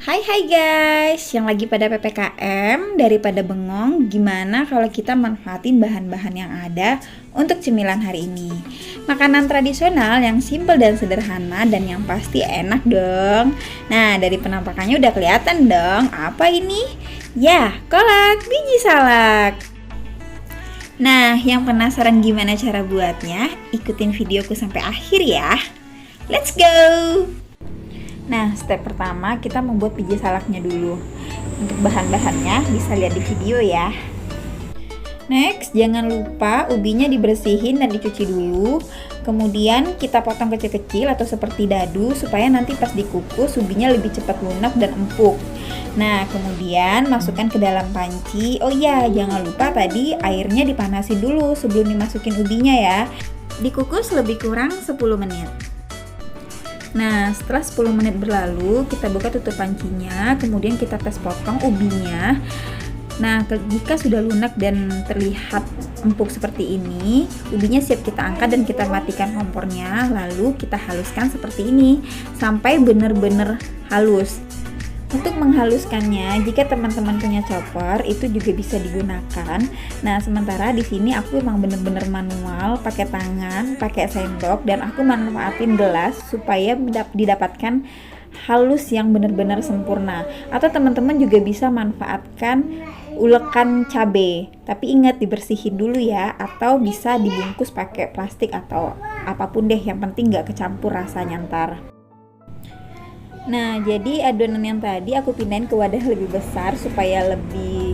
Hai guys, yang lagi pada PPKM daripada bengong, gimana kalau kita manfaatin bahan-bahan yang ada untuk cemilan hari ini? Makanan tradisional yang simple dan sederhana dan yang pasti enak dong. Nah, dari penampakannya udah kelihatan dong, apa ini? Ya, kolak biji salak. Nah, yang penasaran gimana cara buatnya? Ikutin videoku sampai akhir ya. Let's go! Nah, step pertama kita membuat biji salaknya dulu. Untuk bahan-bahannya bisa lihat di video ya. Next, jangan lupa ubinya dibersihin dan dicuci dulu. Kemudian kita potong kecil-kecil atau seperti dadu supaya nanti pas dikukus ubinya lebih cepat lunak dan empuk. Nah, kemudian masukkan ke dalam panci. Oh iya, jangan lupa tadi airnya dipanasin dulu sebelum dimasukin ubinya ya. Dikukus lebih kurang 10 menit. Nah, setelah 10 menit berlalu, kita buka tutup pancinya, kemudian kita tes potong ubinya. Nah, jika sudah lunak dan terlihat empuk seperti ini, ubinya siap kita angkat dan kita matikan kompornya, lalu kita haluskan seperti ini, sampai benar-benar halus. Untuk menghaluskannya, jika teman-teman punya chopper, itu juga bisa digunakan. Nah, sementara di sini aku emang bener-bener manual, pakai tangan, pakai sendok, dan aku manfaatin gelas supaya didapatkan halus yang bener-bener sempurna. Atau teman-teman juga bisa manfaatkan ulekan cabai, tapi ingat dibersihin dulu ya, atau bisa dibungkus pakai plastik atau apapun deh, yang penting nggak kecampur rasanya ntar. Nah, jadi adonan yang tadi aku pindahin ke wadah lebih besar supaya lebih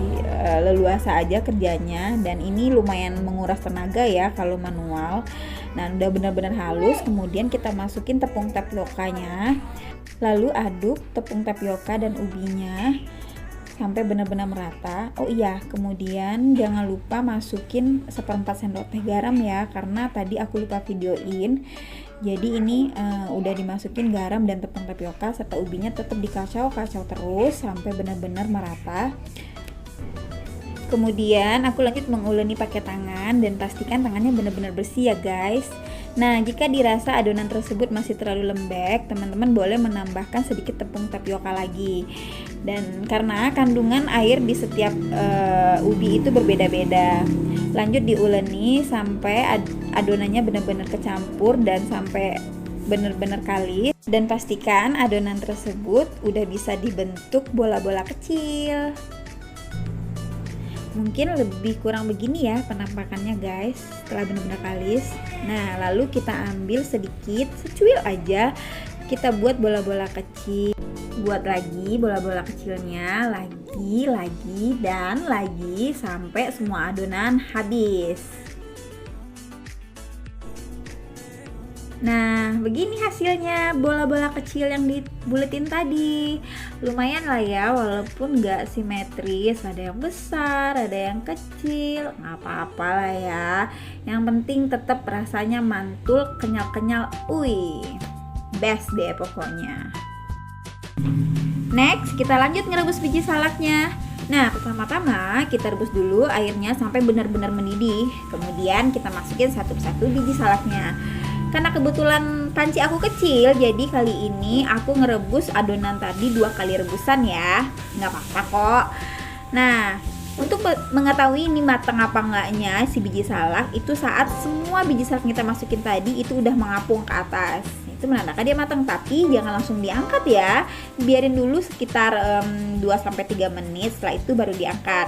leluasa aja kerjanya, dan ini lumayan menguras tenaga ya kalau manual. Nah, udah benar-benar halus, kemudian kita masukin tepung tapiokanya, lalu aduk tepung tapioka dan ubinya sampai benar-benar merata. Oh iya, kemudian jangan lupa masukin 1/4 sendok teh garam ya, karena tadi aku lupa videoin. Jadi ini udah dimasukin garam dan tepung tapioka serta ubinya, tetap dikacau-kacau terus sampai benar-benar merata. Kemudian aku lanjut menguleni pakai tangan dan pastikan tangannya benar-benar bersih ya guys. Nah, jika dirasa adonan tersebut masih terlalu lembek, teman-teman boleh menambahkan sedikit tepung tapioka lagi. Dan karena kandungan air di setiap ubi itu berbeda-beda. Lanjut diuleni sampai adonannya benar-benar kecampur dan sampai benar-benar kalis, dan pastikan adonan tersebut udah bisa dibentuk bola-bola kecil. Mungkin lebih kurang begini ya penampakannya guys, setelah benar-benar kalis. Nah, lalu kita ambil sedikit, secuil aja, kita buat bola-bola kecil. Buat lagi bola-bola kecilnya, lagi dan lagi sampai semua adonan habis. Nah, begini hasilnya bola-bola kecil yang dibuletin tadi. Lumayan lah ya, walaupun nggak simetris, ada yang besar, ada yang kecil, nggak apa-apa lah ya. Yang penting tetap rasanya mantul, kenyal-kenyal, best deh pokoknya. Next, kita lanjut ngerebus biji salaknya. Nah, pertama-tama kita rebus dulu airnya sampai benar-benar mendidih. Kemudian kita masukin satu persatu biji salaknya. Karena kebetulan panci aku kecil, jadi kali ini aku ngerebus adonan tadi 2 kali rebusan ya. Nggak apa-apa kok. Nah, untuk mengetahui ini matang apa enggaknya si biji salak, itu saat semua biji salak kita masukin tadi itu udah mengapung ke atas. Itu menandakan dia matang, tapi jangan langsung diangkat ya. Biarin dulu sekitar 2-3 menit, setelah itu baru diangkat.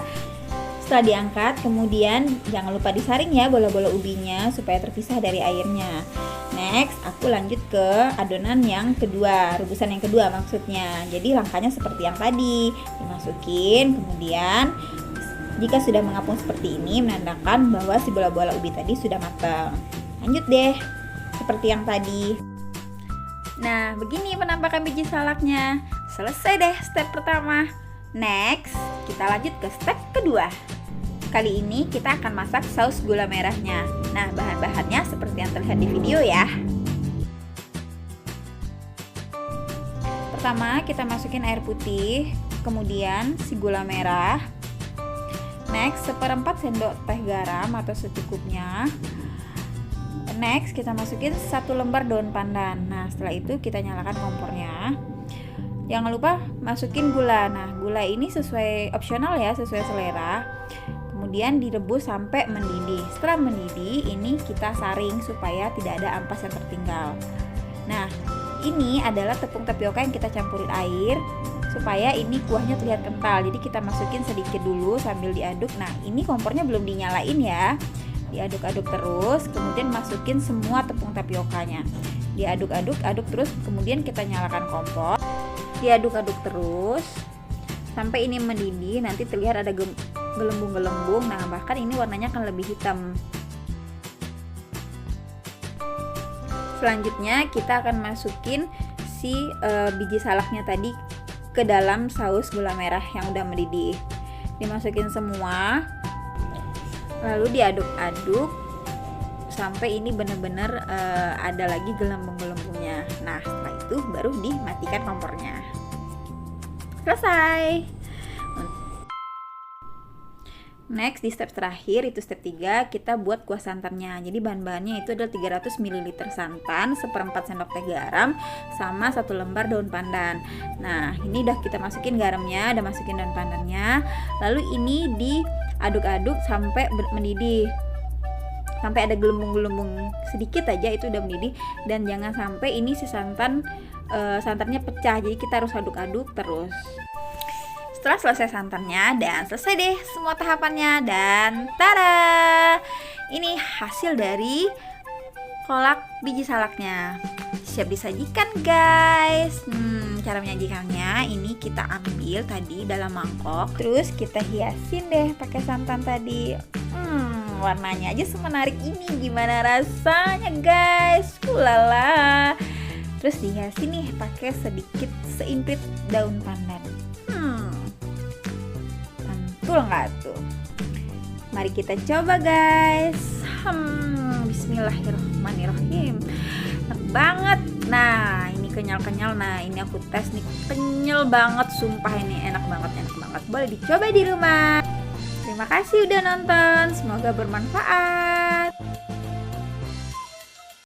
Setelah diangkat, kemudian jangan lupa disaring ya bola-bola ubinya supaya terpisah dari airnya. Next, aku lanjut ke adonan yang kedua, rebusan yang kedua maksudnya. Jadi langkahnya seperti yang tadi, dimasukin, kemudian jika sudah mengapung seperti ini menandakan bahwa si bola-bola ubi tadi sudah matang. Lanjut deh, seperti yang tadi. Nah, begini penampakan biji salaknya. Selesai deh step pertama. Next, kita lanjut ke step kedua. Kali ini kita akan masak saus gula merahnya. Nah, bahan-bahannya seperti yang terlihat di video ya. Pertama, kita masukin air putih, kemudian si gula merah. Next, 1/4 sendok teh garam atau secukupnya. Next, kita masukin 1 lembar daun pandan. Nah, setelah itu kita nyalakan kompornya. Jangan lupa masukin gula. Nah, gula ini sesuai opsional ya, sesuai selera. Kemudian direbus sampai mendidih. Setelah mendidih, ini kita saring supaya tidak ada ampas yang tertinggal. Nah, ini adalah tepung tapioka yang kita campurin air supaya ini kuahnya terlihat kental. Jadi kita masukin sedikit dulu sambil diaduk. Nah, ini kompornya belum dinyalain ya. Diaduk-aduk terus, kemudian masukin semua tepung tapiokanya. Diaduk-aduk, aduk terus, kemudian kita nyalakan kompor. Diaduk-aduk terus sampai ini mendidih. Nanti terlihat ada gelembung-gelembung. Nah, bahkan ini warnanya akan lebih hitam. Selanjutnya kita akan masukin si biji salaknya tadi ke dalam saus gula merah yang udah mendidih. Dimasukin semua, lalu diaduk-aduk sampai ini benar-benar ada lagi gelembung-gelembungnya. Nah, setelah itu baru dimatikan kompornya. Selesai. Next, di step terakhir, itu step 3, kita buat kuah santannya. Jadi bahan-bahannya itu adalah 300 ml santan, 1/4 sendok teh garam, sama 1 lembar daun pandan. Nah, ini udah kita masukin garamnya, udah masukin daun pandannya. Lalu ini diaduk-aduk sampai mendidih. Sampai ada gelembung-gelembung sedikit aja, itu udah mendidih. Dan jangan sampai ini si santannya pecah, jadi kita harus aduk-aduk terus. Setelah selesai santannya dan selesai deh semua tahapannya, dan tada, ini hasil dari kolak biji salaknya. Siap disajikan guys. Cara menyajikannya, ini kita ambil tadi dalam mangkok, terus kita hiasin deh pakai santan tadi. Warnanya aja semenarik ini, gimana rasanya guys? Ulala. Terus dihiasin nih pakai sedikit seimpit daun pandan. Mantul nggak tuh? Mari kita coba guys. Bismillahirrahmanirrahim. Enak banget. Nah, ini kenyal-kenyal. Nah, ini aku tes nih, kenyal banget. Sumpah ini enak banget, enak banget. Boleh dicoba di rumah. Terima kasih udah nonton. Semoga bermanfaat.